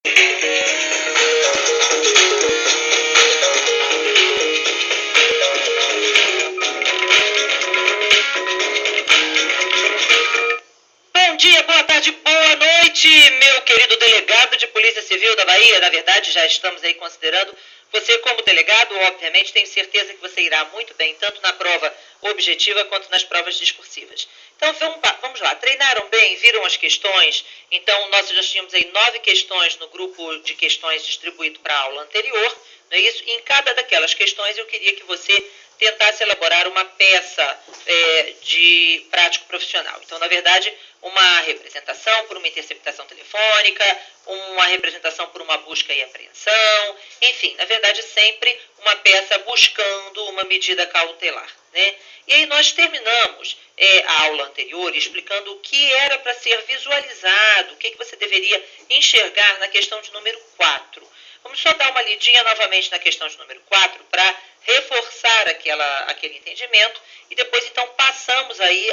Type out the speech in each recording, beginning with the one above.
Bom dia, boa tarde, boa noite, meu querido delegado de Polícia Civil da Bahia. Na verdade, já estamos aí considerando você como delegado. Obviamente, tenho certeza que você irá muito bem, tanto na prova objetiva quanto nas provas discursivas. Então, vamos lá. Treinaram bem? Viram as questões? Então, nós já tínhamos aí 9 questões no grupo de questões distribuído para a aula anterior, não é isso? E em cada daquelas questões, eu queria que você tentasse elaborar uma peça de prático profissional. Então, na verdade, uma representação por uma interceptação telefônica, uma representação por uma busca e apreensão, enfim, na verdade, sempre uma peça buscando uma medida cautelar, né? E aí nós terminamos a aula anterior explicando o que era para ser visualizado, o que você deveria enxergar na questão de número 4. Vamos só dar uma lidinha novamente na questão de número 4 para reforçar aquele entendimento e depois então passamos aí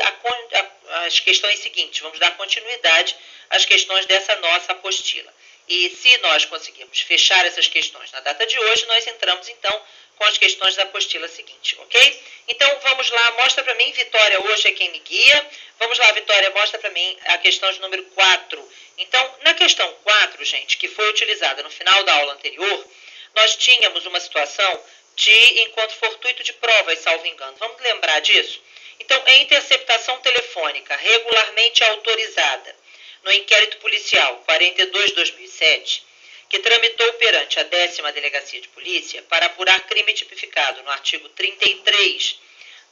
as questões seguintes. Vamos dar continuidade às questões dessa nossa apostila. E se nós conseguirmos fechar essas questões na data de hoje, nós entramos então com as questões da apostila seguinte, ok? Então vamos lá, mostra para mim, Vitória hoje é quem me guia. Vamos lá, Vitória, mostra para mim a questão de número 4. Então, na questão 4, gente, que foi utilizada no final da aula anterior, nós tínhamos uma situação de encontro fortuito de provas, salvo engano. Vamos lembrar disso? Então, é interceptação telefônica regularmente autorizada no inquérito policial 42/2007, que tramitou perante a 10ª Delegacia de Polícia para apurar crime tipificado no artigo 33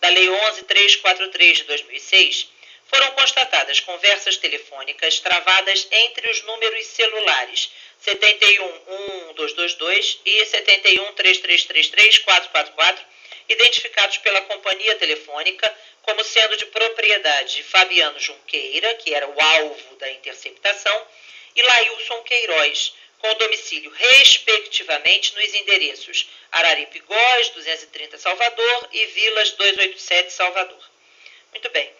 da Lei 11.343 de 2006, foram constatadas conversas telefônicas travadas entre os números celulares 711222 e 7133334444, identificados pela companhia telefônica como sendo de propriedade de Fabiano Junqueira, que era o alvo da interceptação, e Lailson Queiroz, com domicílio respectivamente nos endereços Araripigós, 230 Salvador e Vilas 287 Salvador. Muito bem.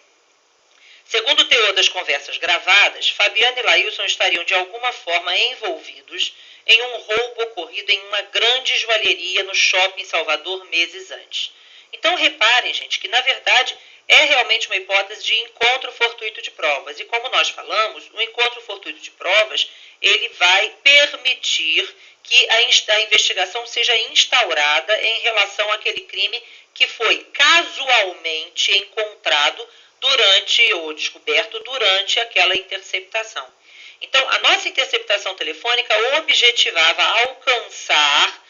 Segundo o teor das conversas gravadas, Fabiano e Lailson estariam de alguma forma envolvidos em um roubo ocorrido em uma grande joalheria no shopping Salvador meses antes. Então reparem, gente, que na verdade é realmente uma hipótese de encontro fortuito de provas. E como nós falamos, o encontro fortuito de provas, ele vai permitir que a investigação seja instaurada em relação àquele crime que foi casualmente encontrado durante ou descoberto durante aquela interceptação. Então, a nossa interceptação telefônica objetivava alcançar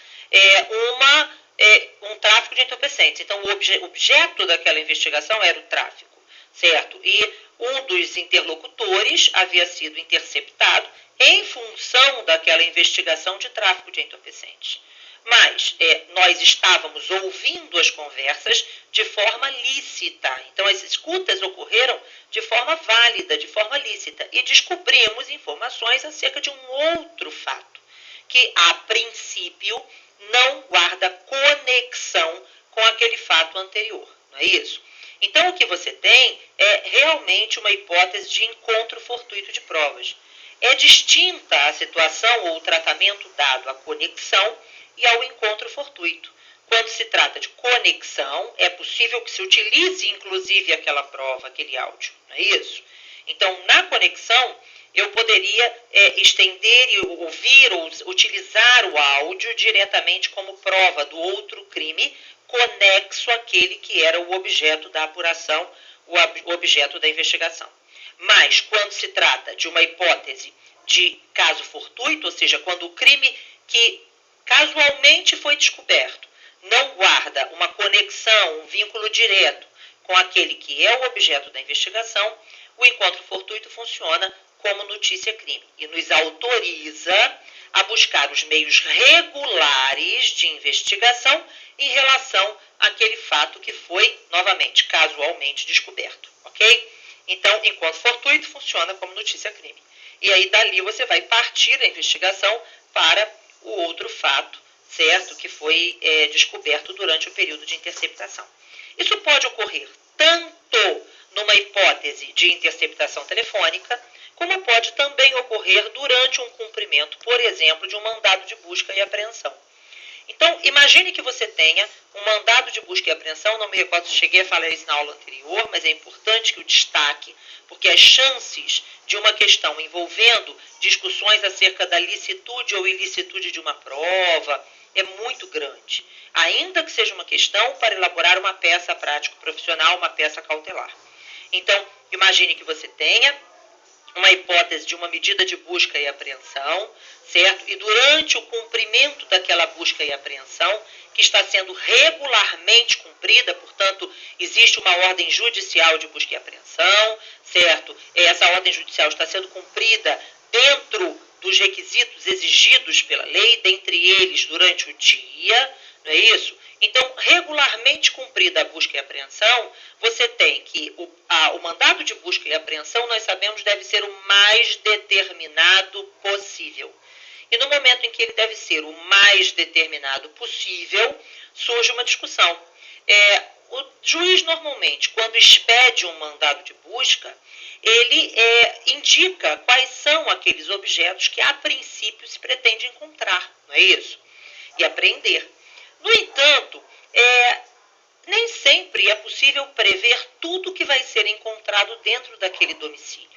um tráfico de entorpecentes. Então, o objeto daquela investigação era o tráfico, certo? E um dos interlocutores havia sido interceptado em função daquela investigação de tráfico de entorpecentes. Mas nós estávamos ouvindo as conversas de forma lícita. Então, as escutas ocorreram de forma válida, de forma lícita. E descobrimos informações acerca de um outro fato, que, a princípio, não guarda conexão com aquele fato anterior. Não é isso? Então, o que você tem é realmente uma hipótese de encontro fortuito de provas. É distinta a situação ou o tratamento dado à conexão e ao encontro fortuito. Quando se trata de conexão, é possível que se utilize, inclusive, aquela prova, aquele áudio, não é isso? Então, na conexão, eu poderia estender e ouvir ou utilizar o áudio diretamente como prova do outro crime, conexo àquele que era o objeto da apuração, o objeto da investigação. Mas, quando se trata de uma hipótese de caso fortuito, ou seja, quando o crime que casualmente foi descoberto não guarda uma conexão, um vínculo direto com aquele que é o objeto da investigação, o encontro fortuito funciona como notícia-crime e nos autoriza a buscar os meios regulares de investigação em relação àquele fato que foi, novamente, casualmente descoberto, ok? Então, encontro fortuito funciona como notícia-crime. E aí, dali, você vai partir a investigação para o outro fato, certo? Que foi descoberto durante o período de interceptação. Isso pode ocorrer tanto numa hipótese de interceptação telefônica, como pode também ocorrer durante um cumprimento, por exemplo, de um mandado de busca e apreensão. Então, imagine que você tenha um mandado de busca e apreensão, não me recordo se cheguei a falar isso na aula anterior, mas é importante que o destaque, porque as chances de uma questão envolvendo discussões acerca da licitude ou ilicitude de uma prova é muito grande, ainda que seja uma questão para elaborar uma peça prático-profissional, uma peça cautelar. Então, imagine que você tenha uma hipótese de uma medida de busca e apreensão, certo? E durante o cumprimento daquela busca e apreensão, que está sendo regularmente cumprida, portanto, existe uma ordem judicial de busca e apreensão, certo? Essa ordem judicial está sendo cumprida dentro dos requisitos exigidos pela lei, dentre eles durante o dia, não é isso? Então, regularmente cumprida a busca e apreensão, você tem que o mandado de busca e apreensão, nós sabemos, deve ser o mais determinado possível. E no momento em que ele deve ser o mais determinado possível, surge uma discussão. O juiz, normalmente, quando expede um mandado de busca, ele indica quais são aqueles objetos que, a princípio, se pretende encontrar, não é isso? E apreender. No entanto, nem sempre é possível prever tudo que vai ser encontrado dentro daquele domicílio.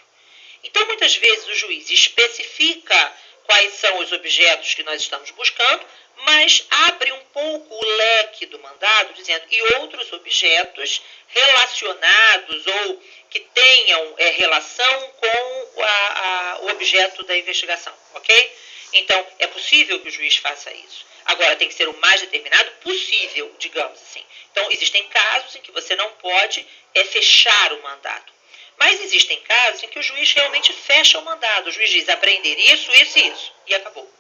Então, muitas vezes, o juiz especifica quais são os objetos que nós estamos buscando, mas abre um pouco o leque do mandado, dizendo e outros objetos relacionados ou que tenham relação com o objeto da investigação, ok? Então, é possível que o juiz faça isso. Agora, tem que ser o mais determinado possível, digamos assim. Então, existem casos em que você não pode fechar o mandado. Mas existem casos em que o juiz realmente fecha o mandado. O juiz diz apreender isso, isso e isso. E acabou.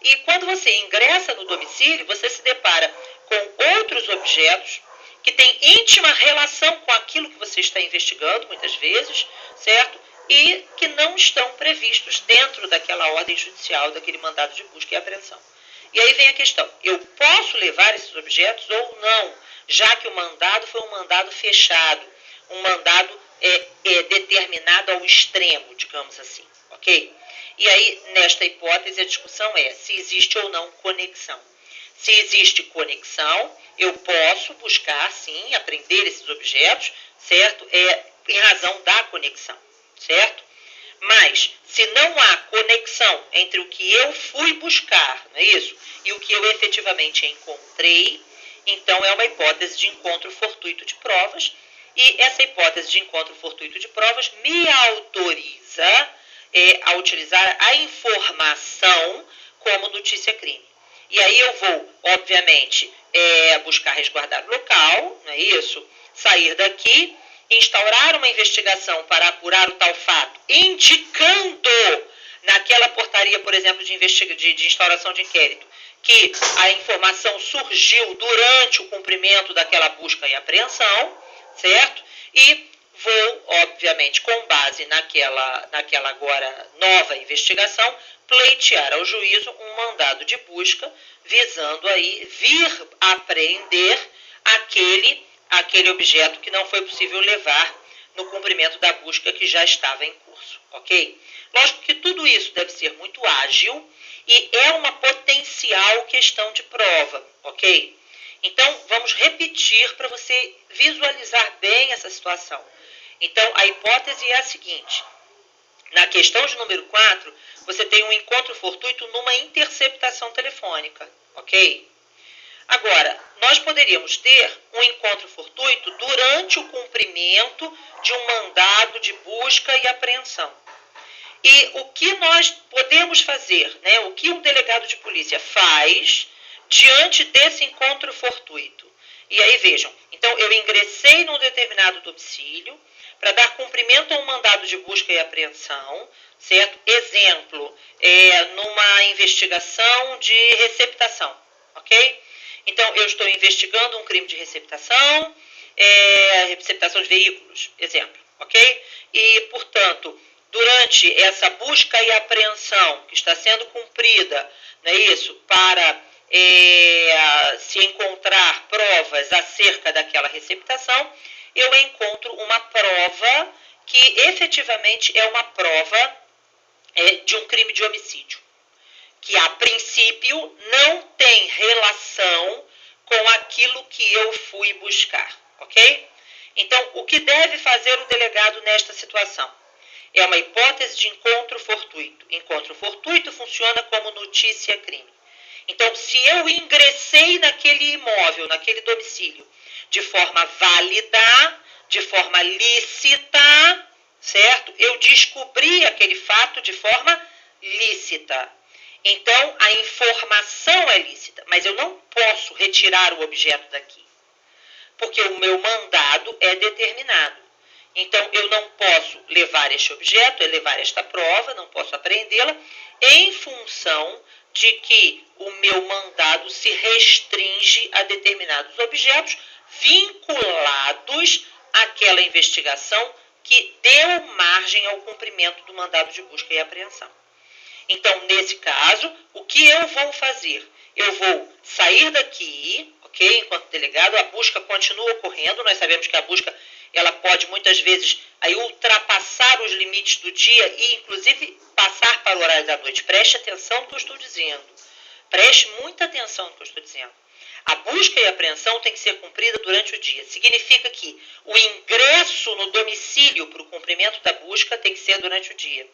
E quando você ingressa no domicílio, você se depara com outros objetos que têm íntima relação com aquilo que você está investigando, muitas vezes, certo? E que não estão previstos dentro daquela ordem judicial, daquele mandado de busca e apreensão. E aí vem a questão, eu posso levar esses objetos ou não, já que o mandado foi um mandado fechado, um mandado determinado ao extremo, digamos assim, ok? E aí, nesta hipótese, a discussão é se existe ou não conexão. Se existe conexão, eu posso buscar, sim, apreender esses objetos, certo? Em razão da conexão, certo? Mas, se não há conexão entre o que eu fui buscar, não é isso? E o que eu efetivamente encontrei, então é uma hipótese de encontro fortuito de provas, e essa hipótese de encontro fortuito de provas me autoriza a utilizar a informação como notícia-crime. E aí eu vou, obviamente, buscar resguardar o local, não é isso? Sair daqui, instaurar uma investigação para apurar o tal fato, indicando naquela portaria, por exemplo, de instauração de inquérito, que a informação surgiu durante o cumprimento daquela busca e apreensão, certo? E vou, obviamente, com base naquela agora nova investigação, pleitear ao juízo um mandado de busca, visando aí vir apreender aquele objeto que não foi possível levar no cumprimento da busca que já estava em curso, ok? Lógico que tudo isso deve ser muito ágil e é uma potencial questão de prova, ok? Então, vamos repetir para você visualizar bem essa situação. Então, a hipótese é a seguinte. Na questão de número 4, você tem um encontro fortuito numa interceptação telefônica, ok? Agora, nós poderíamos ter um encontro fortuito durante o cumprimento de um mandado de busca e apreensão. E o que nós podemos fazer, né? O que um delegado de polícia faz diante desse encontro fortuito? E aí vejam, então eu ingressei num determinado domicílio para dar cumprimento a um mandado de busca e apreensão, certo? Exemplo, numa investigação de receptação, ok? Então, eu estou investigando um crime de receptação de veículos, exemplo, ok? E, portanto, durante essa busca e apreensão que está sendo cumprida, não é isso, para se encontrar provas acerca daquela receptação, eu encontro uma prova que efetivamente é uma prova de um crime de homicídio, que a princípio não tem relação com aquilo que eu fui buscar, ok? Então, o que deve fazer o delegado nesta situação? É uma hipótese de encontro fortuito. Encontro fortuito funciona como notícia-crime. Então, se eu ingressei naquele imóvel, naquele domicílio, de forma válida, de forma lícita, certo? Eu descobri aquele fato de forma lícita. Então, a informação é lícita, mas eu não posso retirar o objeto daqui, porque o meu mandado é determinado. Então, eu não posso levar este objeto, levar esta prova, não posso apreendê-la, em função de que o meu mandado se restringe a determinados objetos vinculados àquela investigação que deu margem ao cumprimento do mandado de busca e apreensão. Então, nesse caso, o que eu vou fazer? Eu vou sair daqui, ok? Enquanto delegado, a busca continua ocorrendo. Nós sabemos que a busca ela pode muitas vezes aí ultrapassar os limites do dia e, inclusive, passar para o horário da noite. Preste atenção no que eu estou dizendo. Preste muita atenção no que eu estou dizendo. A busca e a apreensão tem que ser cumprida durante o dia. Significa que o ingresso no domicílio para o cumprimento da busca tem que ser durante o dia.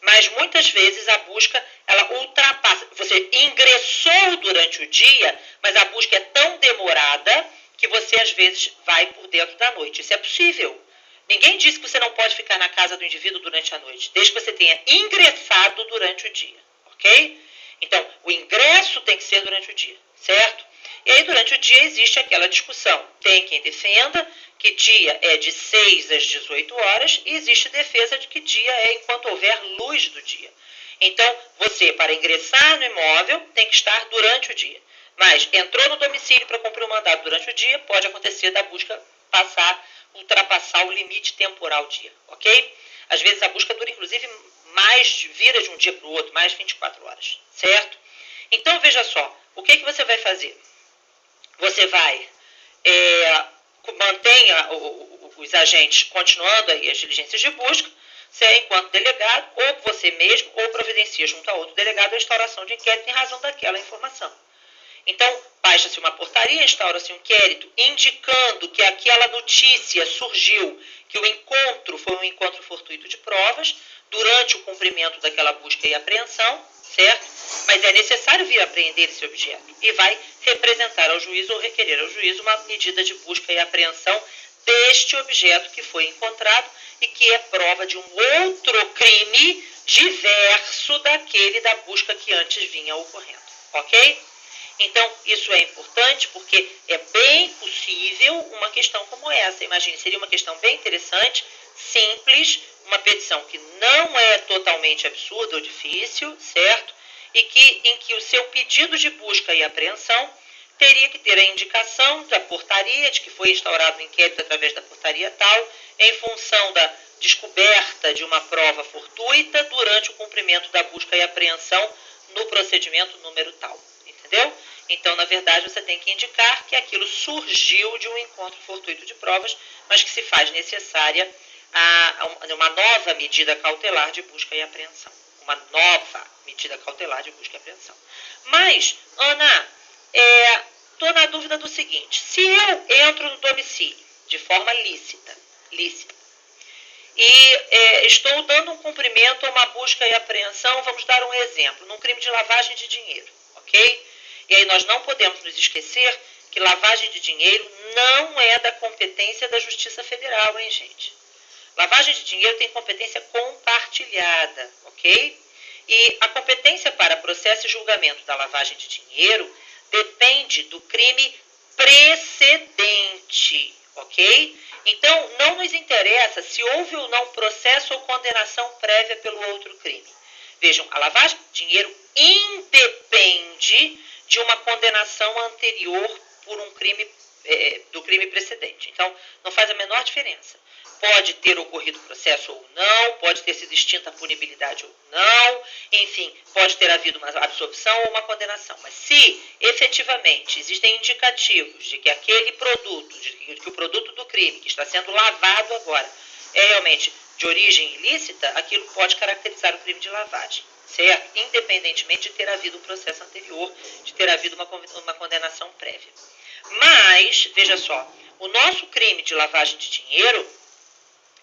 Mas muitas vezes a busca, ela ultrapassa. Você ingressou durante o dia, mas a busca é tão demorada que você às vezes vai por dentro da noite. Isso é possível. Ninguém disse que você não pode ficar na casa do indivíduo durante a noite, desde que você tenha ingressado durante o dia, ok? Então, o ingresso tem que ser durante o dia, certo? E aí, durante o dia, existe aquela discussão. Tem quem defenda que dia é de 6 às 18 horas e existe defesa de que dia é enquanto houver luz do dia. Então, você, para ingressar no imóvel, tem que estar durante o dia. Mas entrou no domicílio para cumprir o mandado durante o dia, pode acontecer da busca ultrapassar o limite temporal dia, ok? Às vezes a busca dura, inclusive, vira de um dia para o outro, mais de 24 horas, certo? Então, veja só, o que você vai fazer? Você vai, mantenha os agentes continuando aí as diligências de busca, enquanto delegado, ou você mesmo, ou providencia junto a outro delegado a instauração de inquérito em razão daquela informação. Então, baixa-se uma portaria, instaura-se um inquérito indicando que aquela notícia surgiu, que o encontro foi um encontro fortuito de provas durante o cumprimento daquela busca e apreensão, certo? Mas é necessário vir apreender esse objeto e vai representar ao juiz ou requerer ao juiz uma medida de busca e apreensão deste objeto que foi encontrado e que é prova de um outro crime diverso daquele da busca que antes vinha ocorrendo, ok? Então, isso é importante porque é bem possível uma questão como essa. Imagine, seria uma questão bem interessante, simples, uma petição que não é totalmente absurda ou difícil, certo? E em que o seu pedido de busca e apreensão teria que ter a indicação da portaria, de que foi instaurado um inquérito através da portaria tal, em função da descoberta de uma prova fortuita durante o cumprimento da busca e apreensão no procedimento número tal. Entendeu? Então, na verdade, você tem que indicar que aquilo surgiu de um encontro fortuito de provas, mas que se faz necessária uma nova medida cautelar de busca e apreensão. Uma nova medida cautelar de busca e apreensão. Mas, Ana, estou na dúvida do seguinte: se eu entro no domicílio de forma lícita, e estou dando um cumprimento a uma busca e apreensão, vamos dar um exemplo, num crime de lavagem de dinheiro, ok? E aí nós não podemos nos esquecer que lavagem de dinheiro não é da competência da Justiça Federal, hein, gente? Lavagem de dinheiro tem competência compartilhada, ok? E a competência para processo e julgamento da lavagem de dinheiro depende do crime precedente, ok? Então, não nos interessa se houve ou não processo ou condenação prévia pelo outro crime. Vejam, a lavagem de dinheiro independe de uma condenação anterior por um crime, do crime precedente. Então, não faz a menor diferença. Pode ter ocorrido processo ou não, pode ter sido extinta a punibilidade ou não, enfim, pode ter havido uma absolvição ou uma condenação. Mas se efetivamente existem indicativos de que aquele produto, de que o produto do crime que está sendo lavado agora é realmente de origem ilícita, aquilo pode caracterizar o crime de lavagem, certo? Independentemente de ter havido um processo anterior, de ter havido uma condenação prévia. Mas, veja só, o nosso crime de lavagem de dinheiro,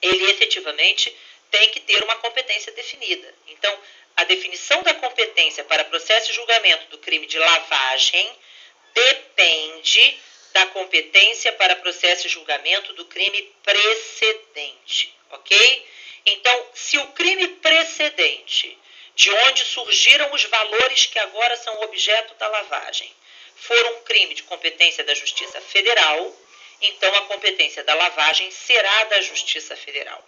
ele efetivamente tem que ter uma competência definida. Então, a definição da competência para processo e julgamento do crime de lavagem depende da competência para processo e julgamento do crime precedente, ok? Então, se o crime precedente, de onde surgiram os valores que agora são objeto da lavagem, for um crime de competência da Justiça Federal, então a competência da lavagem será da Justiça Federal.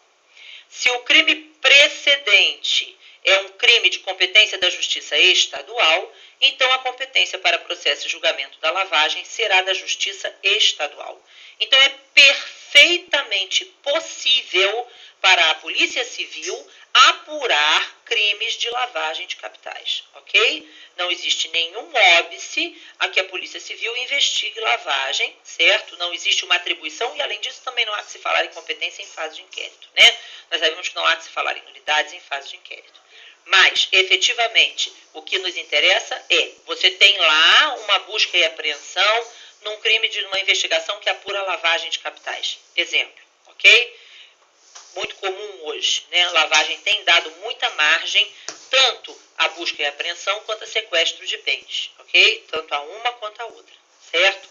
Se o crime precedente é um crime de competência da Justiça Estadual, então a competência para processo e julgamento da lavagem será da Justiça Estadual. Então é perfeitamente possível para a Polícia Civil apurar crimes de lavagem de capitais, ok? Não existe nenhum óbice a que a Polícia Civil investigue lavagem, certo? Não existe uma atribuição e, além disso, também não há que se falar em competência em fase de inquérito, né? Nós sabemos que não há que se falar em nulidades em fase de inquérito. Mas, efetivamente, o que nos interessa é, você tem lá uma busca e apreensão num crime de uma investigação que apura lavagem de capitais. Exemplo, ok? Muito comum hoje, né? Lavagem tem dado muita margem, tanto a busca e apreensão quanto a sequestro de bens, ok? Tanto a uma quanto a outra, certo?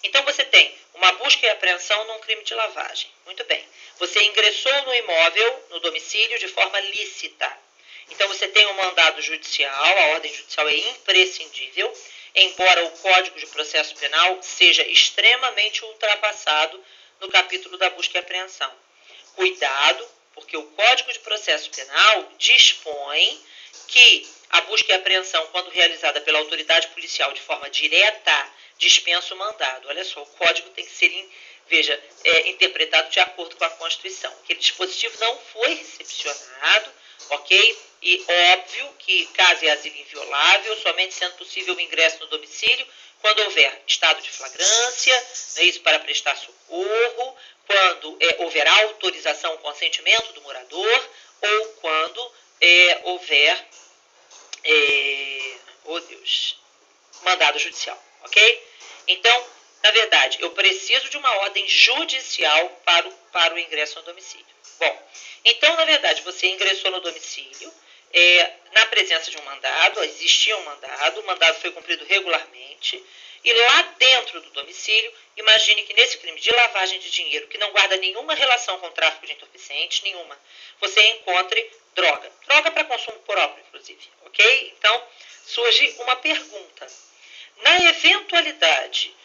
Então você tem uma busca e apreensão num crime de lavagem. Muito bem. Você ingressou no imóvel, no domicílio, de forma lícita. Então você tem um mandado judicial, a ordem judicial é imprescindível, embora o Código de Processo Penal seja extremamente ultrapassado no capítulo da busca e apreensão. Cuidado, porque o Código de Processo Penal dispõe que a busca e apreensão, quando realizada pela autoridade policial de forma direta, dispensa o mandado. Olha só, o Código tem que ser, interpretado de acordo com a Constituição. Aquele dispositivo não foi recepcionado, ok? E óbvio que, caso é asilo inviolável, somente sendo possível o ingresso no domicílio, quando houver estado de flagrância, não é isso, para prestar socorro, quando houver autorização, consentimento do morador, ou quando houver, mandado judicial, ok? Então, na verdade, eu preciso de uma ordem judicial para o ingresso no domicílio. Bom, então, na verdade, você ingressou no domicílio, na presença de um mandado, existia um mandado, o mandado foi cumprido regularmente, e lá dentro do domicílio, imagine que nesse crime de lavagem de dinheiro, que não guarda nenhuma relação com o tráfico de entorpecentes, nenhuma, você encontre droga para consumo próprio, inclusive, ok? Então, surge uma pergunta. Na eventualidade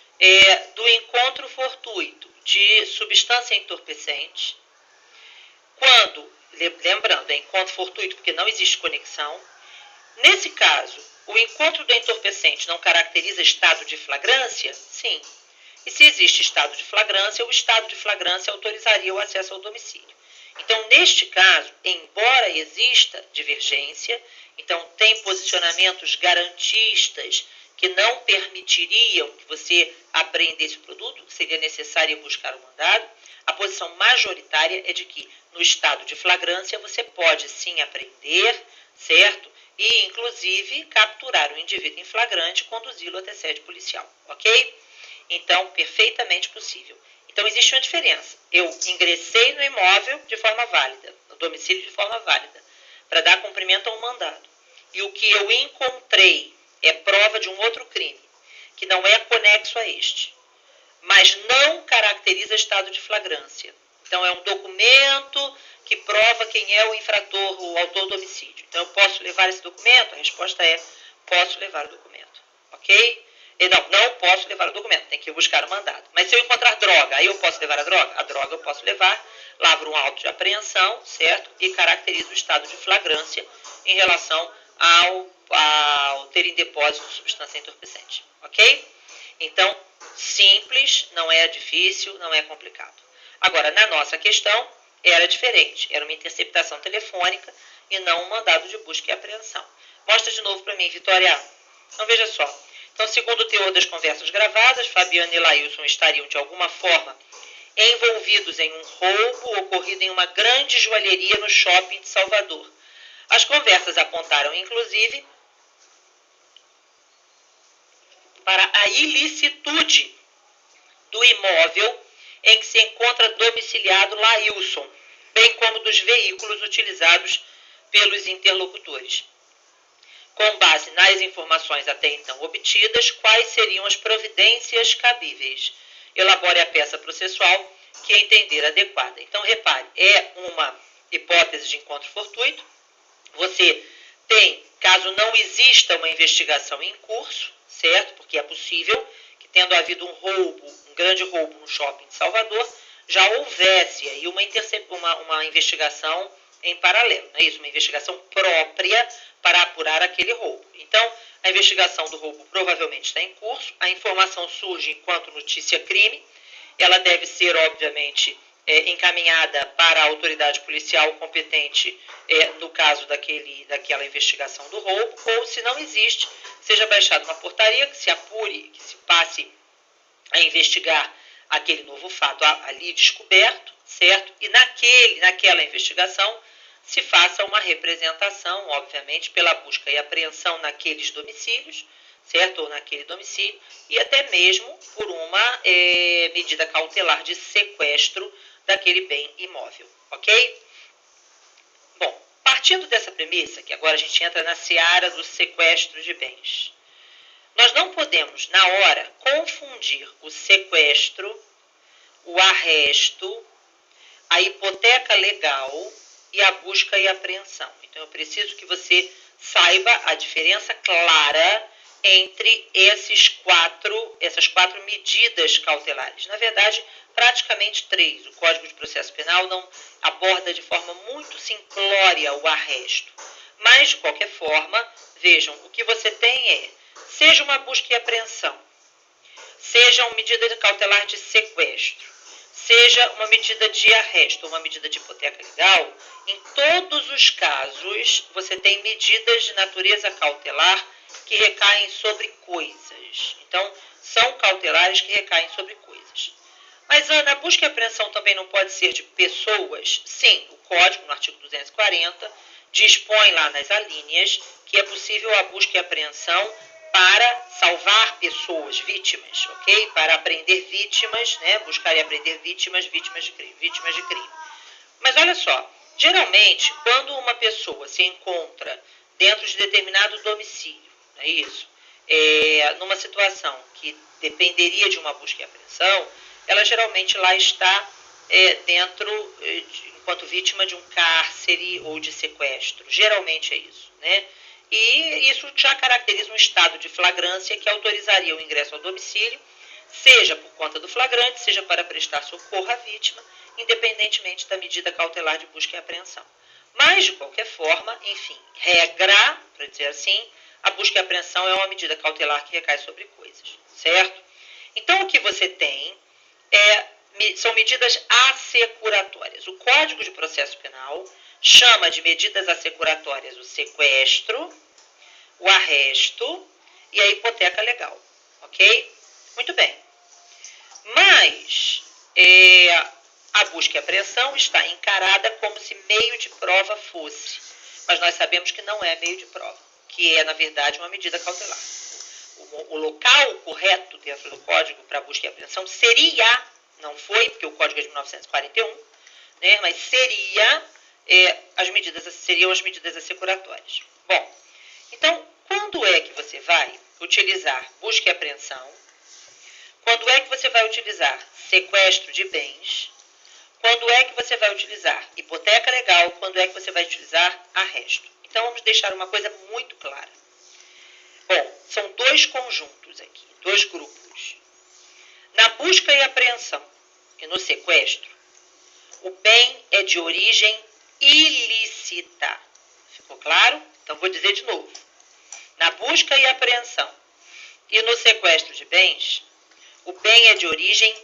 do encontro fortuito de substância entorpecente, quando, lembrando, é encontro fortuito porque não existe conexão, nesse caso, o encontro do entorpecente não caracteriza estado de flagrância? Sim. E se existe estado de flagrância, o estado de flagrância autorizaria o acesso ao domicílio. Então, neste caso, embora exista divergência, então tem posicionamentos garantistas que não permitiriam que você apreendesse o produto, seria necessário buscar o mandado, a posição majoritária é de que no estado de flagrância você pode sim apreender, certo? E, inclusive, capturar o indivíduo em flagrante e conduzi-lo até sede policial, ok? Então, perfeitamente possível. Então, existe uma diferença. Eu ingressei no imóvel de forma válida, no domicílio de forma válida, para dar cumprimento a um mandado. E o que eu encontrei é prova de um outro crime, que não é conexo a este, mas não caracteriza estado de flagrância. Então, é um documento que prova quem é o infrator, o autor do homicídio. Então, eu posso levar esse documento? A resposta é, posso levar o documento, ok? Não posso levar o documento, tem que buscar o mandado. Mas se eu encontrar droga, aí eu posso levar a droga? A droga eu posso levar, lavro um auto de apreensão, certo? E caracterizo o estado de flagrância em relação ao ter em depósito substância entorpecente, ok? Então, simples, não é difícil, não é complicado. Agora, na nossa questão, era diferente, era uma interceptação telefônica e não um mandado de busca e apreensão. Mostra de novo para mim, Vitória. Então, veja só. Então, segundo o teor das conversas gravadas, Fabiana e Lailson estariam, de alguma forma, envolvidos em um roubo ocorrido em uma grande joalheria no shopping de Salvador. As conversas apontaram, inclusive, para a ilicitude do imóvel em que se encontra domiciliado Lailson, bem como dos veículos utilizados pelos interlocutores. Com base nas informações até então obtidas, quais seriam as providências cabíveis? Elabore a peça processual que entender adequada. Então, repare, é uma hipótese de encontro fortuito. Você tem, caso não exista uma investigação em curso, certo? Porque é possível que, tendo havido um grande roubo no shopping de Salvador, já houvesse aí uma investigação em paralelo, não é isso? Uma investigação própria para apurar aquele roubo. Então, a investigação do roubo provavelmente está em curso, a informação surge enquanto notícia-crime, ela deve ser, obviamente, encaminhada para a autoridade policial competente no caso daquela investigação do roubo, ou, se não existe, seja baixada uma portaria que se apure, que se passe a investigar aquele novo fato ali descoberto, certo? E naquela investigação se faça uma representação, obviamente, pela busca e apreensão naqueles domicílios, certo? Ou naquele domicílio, e até mesmo por uma medida cautelar de sequestro daquele bem imóvel, ok? Bom, partindo dessa premissa, que agora a gente entra na seara do sequestro de bens, nós não podemos, na hora, confundir o sequestro, o arresto, a hipoteca legal e a busca e apreensão. Então, eu preciso que você saiba a diferença clara entre essas quatro medidas cautelares. Na verdade, praticamente 3. O Código de Processo Penal não aborda de forma muito simplória o arresto. Mas, de qualquer forma, vejam, o que você tem seja uma busca e apreensão, seja uma medida cautelar de sequestro, seja uma medida de arresto, uma medida de hipoteca legal, em todos os casos você tem medidas de natureza cautelar que recaem sobre coisas. Então, são cautelares que recaem sobre coisas. Mas, Ana, a busca e apreensão também não pode ser de pessoas? Sim, o Código, no artigo 240, dispõe lá nas alíneas que é possível a busca e apreensão para salvar pessoas, vítimas, ok? Para apreender vítimas, né? Buscar e apreender vítimas de crime. Mas olha só, geralmente, quando uma pessoa se encontra dentro de determinado domicílio, não é isso? Numa situação que dependeria de uma busca e apreensão, ela geralmente lá está enquanto vítima de um cárcere ou de sequestro. Geralmente é isso, né? E isso já caracteriza um estado de flagrância que autorizaria o ingresso ao domicílio, seja por conta do flagrante, seja para prestar socorro à vítima, independentemente da medida cautelar de busca e apreensão. Mas, de qualquer forma, enfim, regra, para dizer assim, a busca e apreensão é uma medida cautelar que recai sobre coisas, certo? Então, o que você tem são medidas assecuratórias. O Código de Processo Penal chama de medidas assecuratórias o sequestro, o arresto e a hipoteca legal, ok? Muito bem. Mas a busca e apreensão está encarada como se meio de prova fosse. Mas nós sabemos que não é meio de prova, que é, na verdade, uma medida cautelar. O local correto dentro do Código para busca e apreensão seria, não foi, porque o Código é de 1941, né, mas seriam as medidas assecuratórias. Bom, então, quando é que você vai utilizar busca e apreensão? Quando é que você vai utilizar sequestro de bens? Quando é que você vai utilizar hipoteca legal? Quando é que você vai utilizar arresto? Então, vamos deixar uma coisa muito clara. Bom, são dois conjuntos aqui, dois grupos. Na busca e apreensão e no sequestro, o bem é de origem ilícita. Ficou claro? Então, vou dizer de novo. Na busca e apreensão e no sequestro de bens, o bem é de origem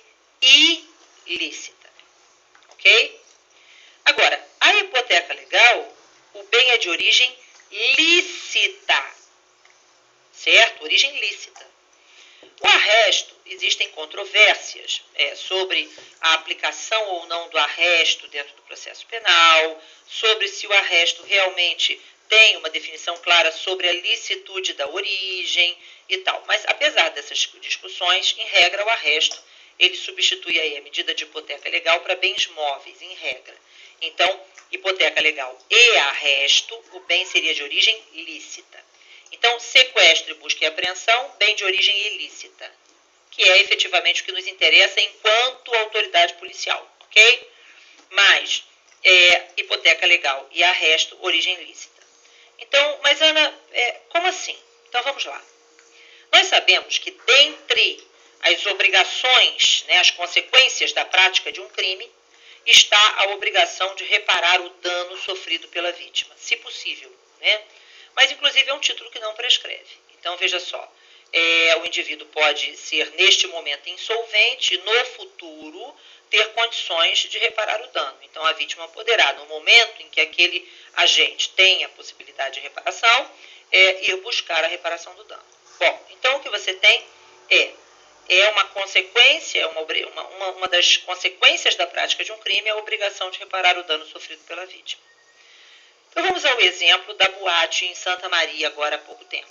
ilícita. Ok? Agora, a hipoteca legal, o bem é de origem lícita. Certo? Origem lícita. O arresto, existem controvérsias sobre a aplicação ou não do arresto dentro do processo penal, sobre se o arresto realmente tem uma definição clara sobre a licitude da origem e tal. Mas apesar dessas discussões, em regra o arresto, ele substitui aí a medida de hipoteca legal para bens móveis, em regra. Então, hipoteca legal e arresto, o bem seria de origem lícita. Então, sequestro, busca e apreensão, bem de origem ilícita, que é efetivamente o que nos interessa enquanto autoridade policial, ok? Mas, hipoteca legal e arresto, origem lícita. Então, mas Ana, como assim? Então, vamos lá. Nós sabemos que dentre as obrigações, as consequências da prática de um crime, está a obrigação de reparar o dano sofrido pela vítima, se possível, Mas, inclusive, é um título que não prescreve. Então, veja só, o indivíduo pode ser, neste momento, insolvente e, no futuro, ter condições de reparar o dano. Então, a vítima poderá, no momento em que aquele agente tem a possibilidade de reparação, ir buscar a reparação do dano. Bom, então, o que você tem é uma consequência, uma das consequências da prática de um crime é a obrigação de reparar o dano sofrido pela vítima. Então, vamos ao exemplo da boate em Santa Maria, agora há pouco tempo,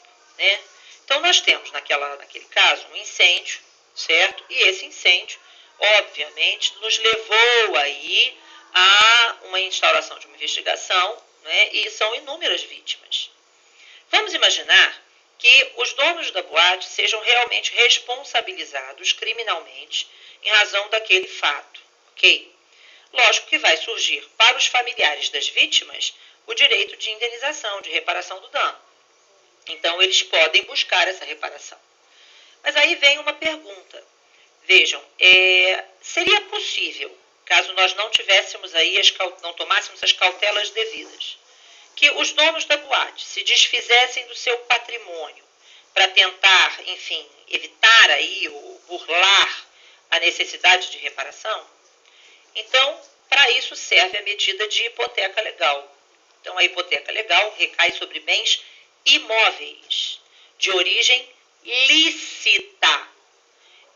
Então, nós temos, naquele caso, um incêndio, certo? E esse incêndio, obviamente, nos levou aí a uma instauração de uma investigação, e são inúmeras vítimas. Vamos imaginar que os donos da boate sejam realmente responsabilizados criminalmente em razão daquele fato, ok? Lógico que vai surgir para os familiares das vítimas o direito de indenização, de reparação do dano. Então, eles podem buscar essa reparação. Mas aí vem uma pergunta. Vejam, seria possível, caso nós não tivéssemos aí, não tomássemos as cautelas devidas, que os donos da boate se desfizessem do seu patrimônio para tentar, enfim, evitar aí ou burlar a necessidade de reparação? Então, para isso serve a medida de hipoteca legal. Então, a hipoteca legal recai sobre bens imóveis, de origem lícita.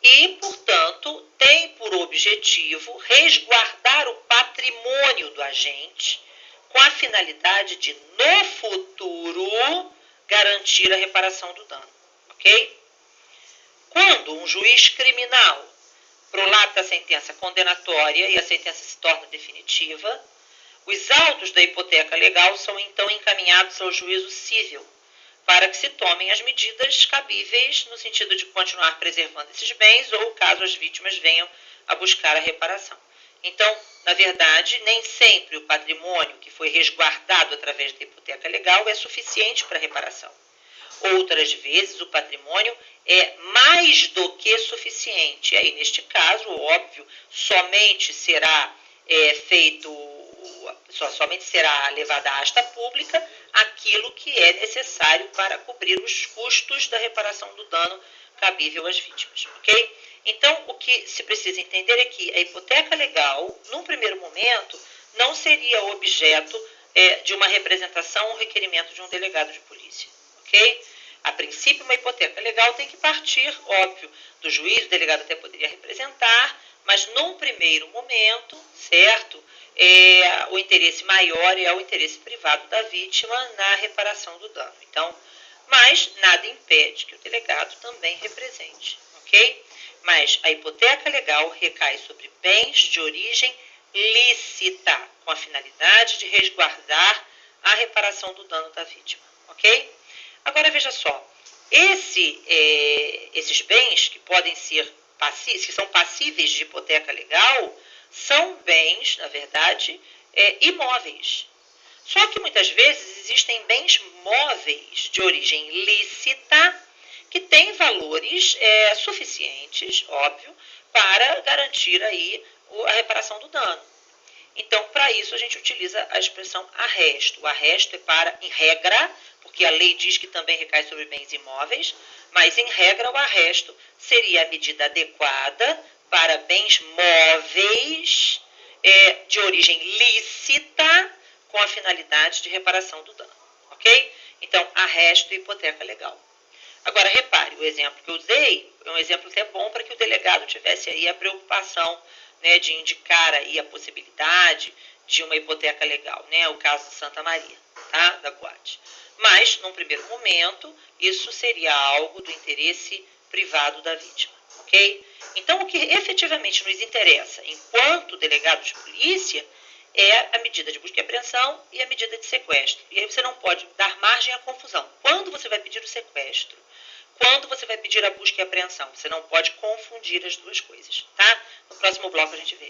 E, portanto, tem por objetivo resguardar o patrimônio do agente com a finalidade de, no futuro, garantir a reparação do dano, ok? Quando um juiz criminal prolata a sentença condenatória e a sentença se torna definitiva, os autos da hipoteca legal são então encaminhados ao juízo civil para que se tomem as medidas cabíveis no sentido de continuar preservando esses bens ou caso as vítimas venham a buscar a reparação. Então, na verdade, nem sempre o patrimônio que foi resguardado através da hipoteca legal é suficiente para reparação. Outras vezes, o patrimônio é mais do que suficiente. E aí, neste caso, óbvio, somente será somente será levada à asta pública aquilo que é necessário para cobrir os custos da reparação do dano cabível às vítimas, ok? Então, o que se precisa entender é que a hipoteca legal, num primeiro momento, não seria objeto de uma representação ou requerimento de um delegado de polícia, ok? A princípio, uma hipoteca legal tem que partir, óbvio, do juiz, o delegado até poderia representar, mas num primeiro momento, certo, o interesse maior é o interesse privado da vítima na reparação do dano. Então, mas nada impede que o delegado também represente, ok? Mas a hipoteca legal recai sobre bens de origem lícita, com a finalidade de resguardar a reparação do dano da vítima, ok? Agora, veja só, esses bens que podem ser que são passíveis de hipoteca legal, são bens, na verdade, imóveis. Só que muitas vezes existem bens móveis de origem lícita que têm valores suficientes, óbvio, para garantir aí a reparação do dano. Então, para isso, a gente utiliza a expressão arresto. O arresto é para, em regra, porque a lei diz que também recai sobre bens imóveis, mas, em regra, o arresto seria a medida adequada para bens móveis de origem lícita com a finalidade de reparação do dano, ok? Então, arresto e hipoteca legal. Agora, repare, o exemplo que eu usei é um exemplo até bom para que o delegado tivesse aí a preocupação, né, de indicar aí a possibilidade de uma hipoteca legal, né, o caso de Santa Maria, tá, da boate. Mas, num primeiro momento, isso seria algo do interesse privado da vítima, ok? Então, o que efetivamente nos interessa, enquanto delegado de polícia, é a medida de busca e apreensão e a medida de sequestro. E aí você não pode dar margem à confusão. Quando você vai pedir o sequestro? Quando você vai pedir a busca e apreensão? Você não pode confundir as duas coisas, tá? No próximo bloco a gente vê.